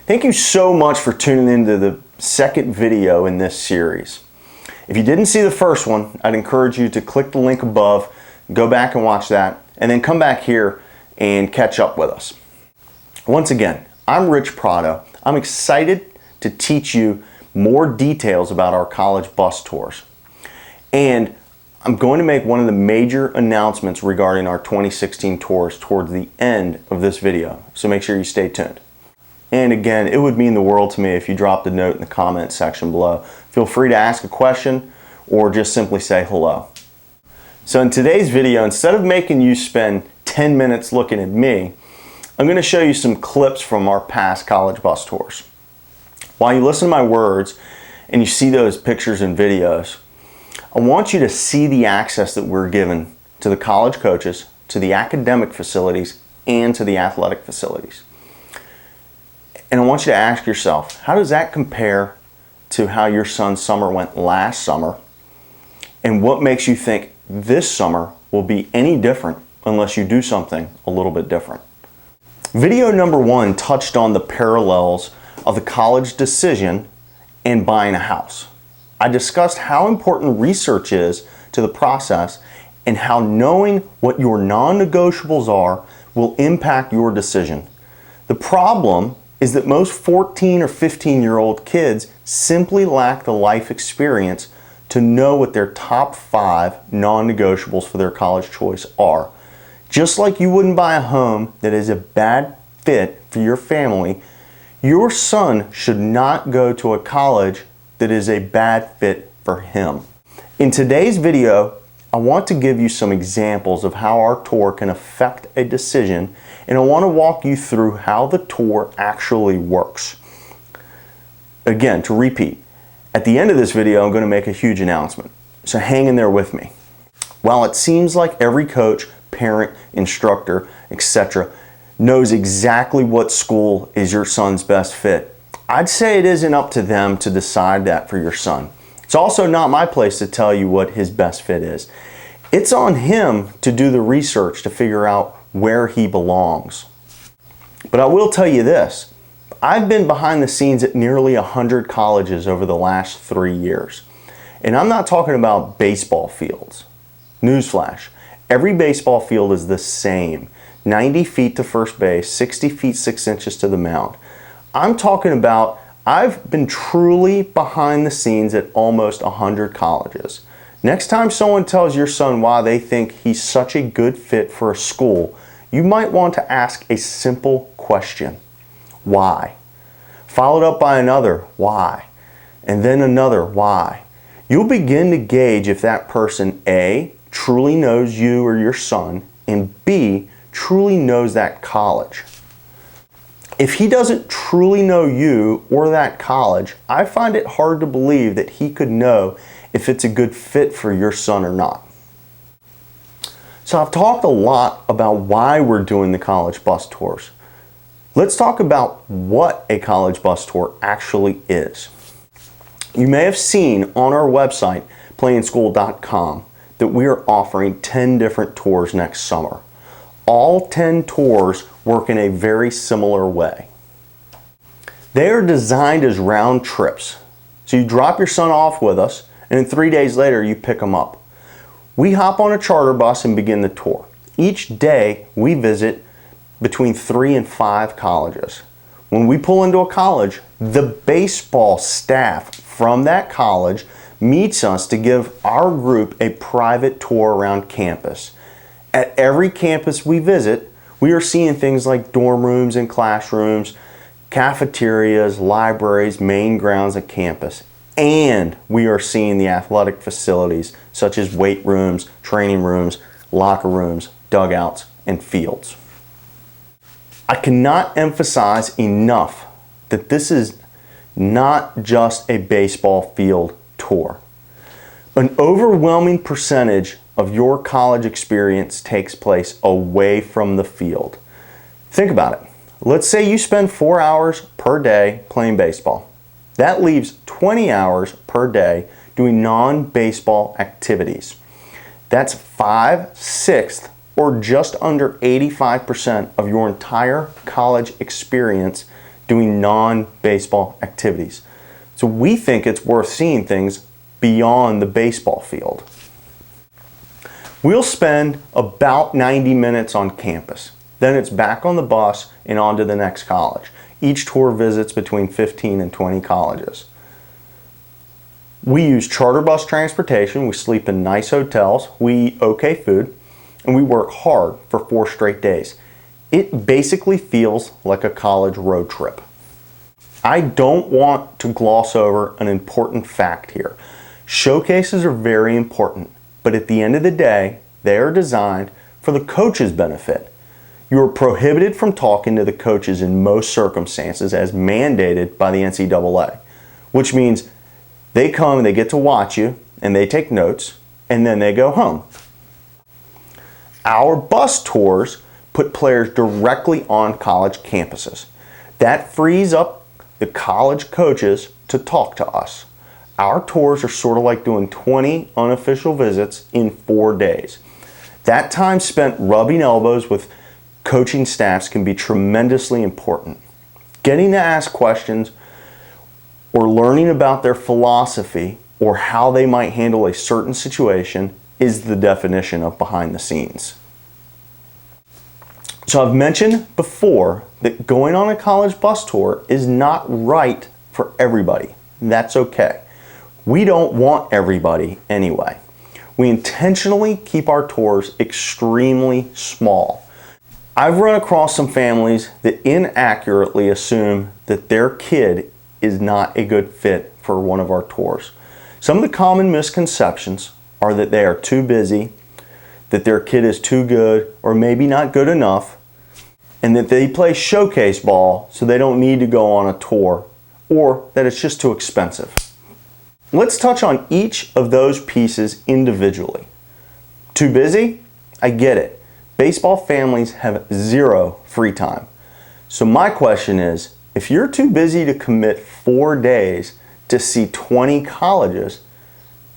Thank you so much for tuning into the second video in this series. If you didn't see the first one, I'd encourage you to click the link above, go back and watch that, and then come back here and catch up with us. Once again, I'm Rich Prado. I'm excited to teach you more details about our college bus tours. And I'm going to make one of the major announcements regarding our 2016 tours towards the end of this video, so make sure you stay tuned. And again, it would mean the world to me if you dropped a note in the comment section below. Feel free to ask a question or just simply say hello. So in today's video, instead of making you spend 10 minutes looking at me, I'm going to show you some clips from our past college bus tours. While you listen to my words and you see those pictures and videos, I want you to see the access that we're given to the college coaches, to the academic facilities, and to the athletic facilities. And I want you to ask yourself, how does that compare to how your son's summer went last summer? And what makes you think this summer will be any different unless you do something a little bit different? Video number 1 touched on the parallels of the college decision and buying a house. I discussed how important research is to the process and how knowing what your non-negotiables are will impact your decision. The problem is that most 14 or 15-year-old kids simply lack the life experience to know what their top 5 non-negotiables for their college choice are. Just like you wouldn't buy a home that is a bad fit for your family, your son should not go to a college that is a bad fit for him. In today's video, I want to give you some examples of how our tour can affect a decision, and I want to walk you through how the tour actually works. Again, to repeat, at the end of this video, I'm going to make a huge announcement, so hang in there with me. While it seems like every coach, parent, instructor, etc. knows exactly what school is your son's best fit, I'd say it isn't up to them to decide that for your son. It's also not my place to tell you what his best fit is. It's on him to do the research to figure out where he belongs. But I will tell you this, I've been behind the scenes at nearly 100 colleges over the last 3 years. And I'm not talking about baseball fields. Newsflash, every baseball field is the same. 90 feet to first base, 60 feet 6 inches to the mound. I'm talking about, I've been truly behind the scenes at almost 100 colleges. Next time someone tells your son why they think he's such a good fit for a school, you might want to ask a simple question. Why? Followed up by another why, and then another why. You'll begin to gauge if that person A, truly knows you or your son, and B, truly knows that college. If he doesn't truly know you or that college, I find it hard to believe that he could know if it's a good fit for your son or not. So I've talked a lot about why we're doing the college bus tours. Let's talk about what a college bus tour actually is. You may have seen on our website, playinschool.com, that we are offering 10 different tours next summer. All 10 tours work in a very similar way. They are designed as round trips. So you drop your son off with us, and then 3 days later you pick him up. We hop on a charter bus and begin the tour. Each day we visit between 3 and 5 colleges. When we pull into a college, the baseball staff from that college meets us to give our group a private tour around campus. At every campus we visit, we are seeing things like dorm rooms and classrooms, cafeterias, libraries, main grounds of campus. And we are seeing the athletic facilities such as weight rooms, training rooms, locker rooms, dugouts, and fields. I cannot emphasize enough that this is not just a baseball field tour. An overwhelming percentage of your college experience takes place away from the field. Think about it. Let's say you spend 4 hours per day playing baseball. That leaves 20 hours per day doing non-baseball activities. That's 5/6 or just under 85% of your entire college experience doing non-baseball activities. So we think it's worth seeing things beyond the baseball field. We'll spend about 90 minutes on campus. Then it's back on the bus and on to the next college. Each tour visits between 15 and 20 colleges. We use charter bus transportation, we sleep in nice hotels, we eat okay food, and we work hard for 4 straight days. It basically feels like a college road trip. I don't want to gloss over an important fact here. Showcases are very important, but at the end of the day, they are designed for the coach's benefit. You are prohibited from talking to the coaches in most circumstances as mandated by the NCAA, which means they come and they get to watch you and they take notes and then they go home. Our bus tours put players directly on college campuses. That frees up the college coaches to talk to us. Our tours are sort of like doing 20 unofficial visits in 4 days. That time spent rubbing elbows with coaching staffs can be tremendously important. Getting to ask questions or learning about their philosophy or how they might handle a certain situation is the definition of behind the scenes. So I've mentioned before that going on a college bus tour is not right for everybody. That's okay. We don't want everybody anyway. We intentionally keep our tours extremely small. I've run across some families that inaccurately assume that their kid is not a good fit for one of our tours. Some of the common misconceptions are that they are too busy, that their kid is too good or maybe not good enough, and that they play showcase ball so they don't need to go on a tour, or that it's just too expensive. Let's touch on each of those pieces individually. Too busy? I get it. Baseball families have 0 free time. So my question is, if you're too busy to commit 4 days to see 20 colleges,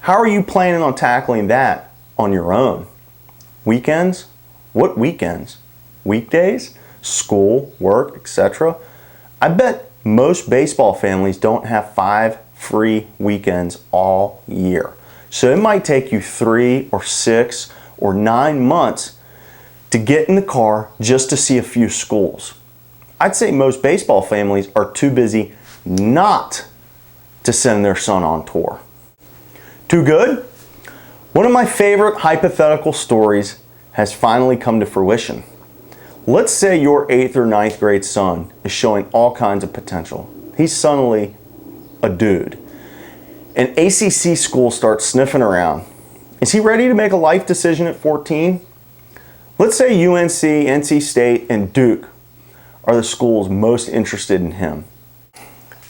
how are you planning on tackling that on your own? Weekends? What weekends? Weekdays? School, work, etc.? I bet most baseball families don't have 5 free weekends all year. So it might take you 3 or 6 or 9 months to get in the car just to see a few schools. I'd say most baseball families are too busy not to send their son on tour. Too good? One of my favorite hypothetical stories has finally come to fruition. Let's say your 8th or 9th grade son is showing all kinds of potential. He's suddenly a dude. An ACC school starts sniffing around. Is he ready to make a life decision at 14? Let's say UNC, NC State, and Duke are the schools most interested in him.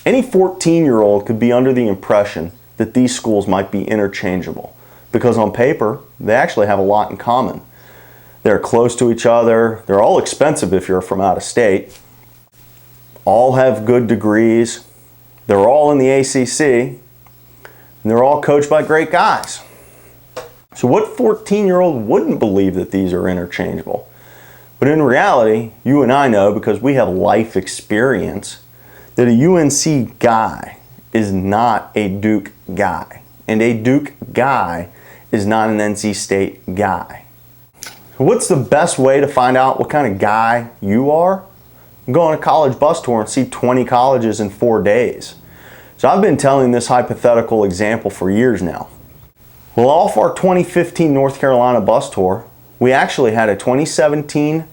Any 14-year-old could be under the impression that these schools might be interchangeable because on paper, they actually have a lot in common. They're close to each other. They're all expensive if you're from out of state. All have good degrees. They're all in the ACC. And they're all coached by great guys. So what 14-year-old wouldn't believe that these are interchangeable? But in reality, you and I know because we have life experience that a UNC guy is not a Duke guy. And a Duke guy is not an NC State guy. So what's the best way to find out what kind of guy you are? Go on a college bus tour and see 20 colleges in 4 days. So I've been telling this hypothetical example for years now. Well, off our 2015 North Carolina bus tour, we actually had a 2017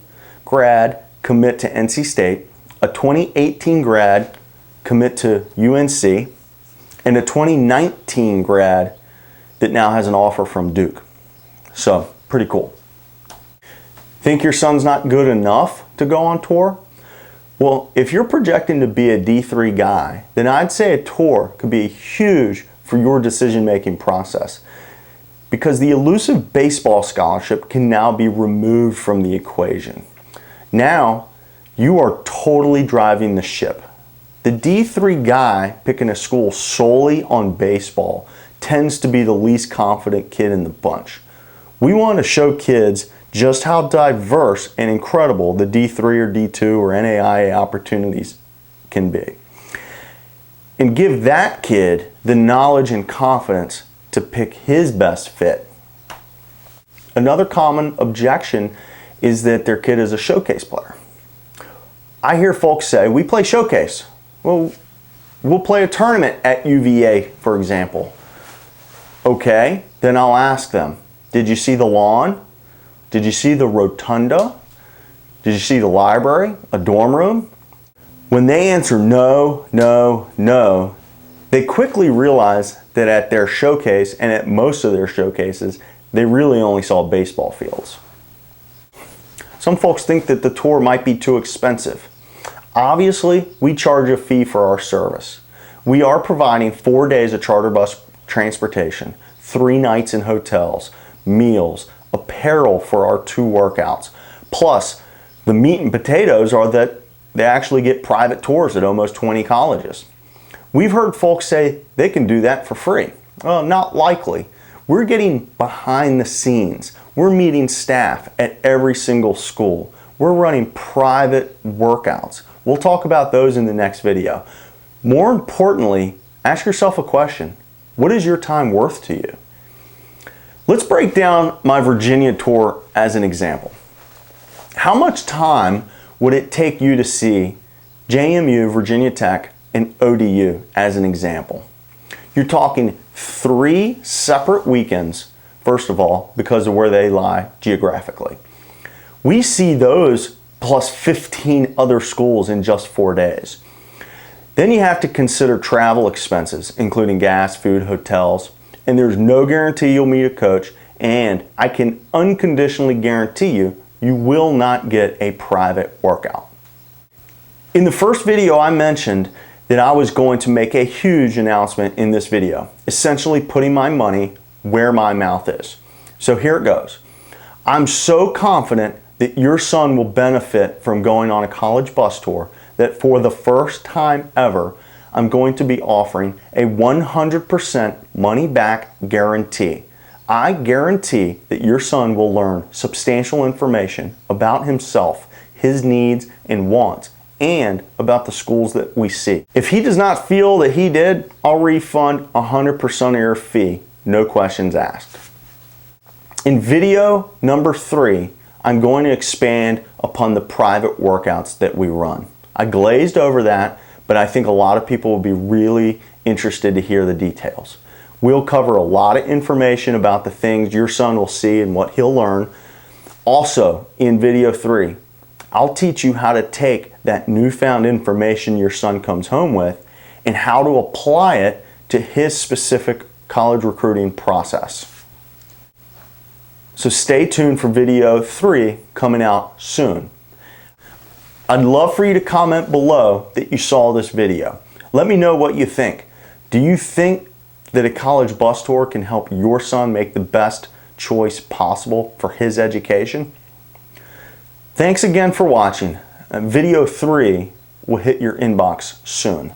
grad commit to NC State, a 2018 grad commit to UNC, and a 2019 grad that now has an offer from Duke. So, pretty cool. Think your son's not good enough to go on tour? Well, if you're projecting to be a D3 guy, then I'd say a tour could be huge for your decision-making process, because the elusive baseball scholarship can now be removed from the equation. Now, you are totally driving the ship. The D3 guy picking a school solely on baseball tends to be the least confident kid in the bunch. We want to show kids just how diverse and incredible the D3 or D2 or NAIA opportunities can be. And give that kid the knowledge and confidence to pick his best fit. Another common objection is that their kid is a showcase player. I hear folks say, we play showcase. Well, we'll play a tournament at UVA, for example. Okay, then I'll ask them, did you see the lawn? Did you see the rotunda? Did you see the library, a dorm room? When they answer no, no, no, they quickly realize that at their showcase and at most of their showcases, they really only saw baseball fields. Some folks think that the tour might be too expensive. Obviously, we charge a fee for our service. We are providing 4 days of charter bus transportation, 3 nights in hotels, meals, apparel for our 2 workouts. Plus, the meat and potatoes are that they actually get private tours at almost 20 colleges. We've heard folks say they can do that for free. Well, not likely. We're getting behind the scenes. We're meeting staff at every single school. We're running private workouts. We'll talk about those in the next video. More importantly, ask yourself a question. What is your time worth to you? Let's break down my Virginia tour as an example. How much time would it take you to see JMU, Virginia Tech, and ODU as an example? You're talking 3 separate weekends, first of all, because of where they lie geographically. We see those plus 15 other schools in just 4 days. Then you have to consider travel expenses, including gas, food, hotels, and there's no guarantee you'll meet a coach, and I can unconditionally guarantee you, you will not get a private workout. In the first video, I mentioned that I was going to make a huge announcement in this video, essentially putting my money where my mouth is. So here it goes. I'm so confident that your son will benefit from going on a college bus tour that for the first time ever, I'm going to be offering a 100% money back guarantee. I guarantee that your son will learn substantial information about himself, his needs and wants, and about the schools that we see. If he does not feel that he did, I'll refund 100% of your fee, no questions asked. In video number 3, I'm going to expand upon the private workouts that we run. I glazed over that, but I think a lot of people will be really interested to hear the details. We'll cover a lot of information about the things your son will see and what he'll learn. Also, in video 3, I'll teach you how to take that newfound information your son comes home with and how to apply it to his specific college recruiting process. So stay tuned for video 3 coming out soon. I'd love for you to comment below that you saw this video. Let me know what you think. Do you think that a college bus tour can help your son make the best choice possible for his education? Thanks again for watching. Video 3 will hit your inbox soon.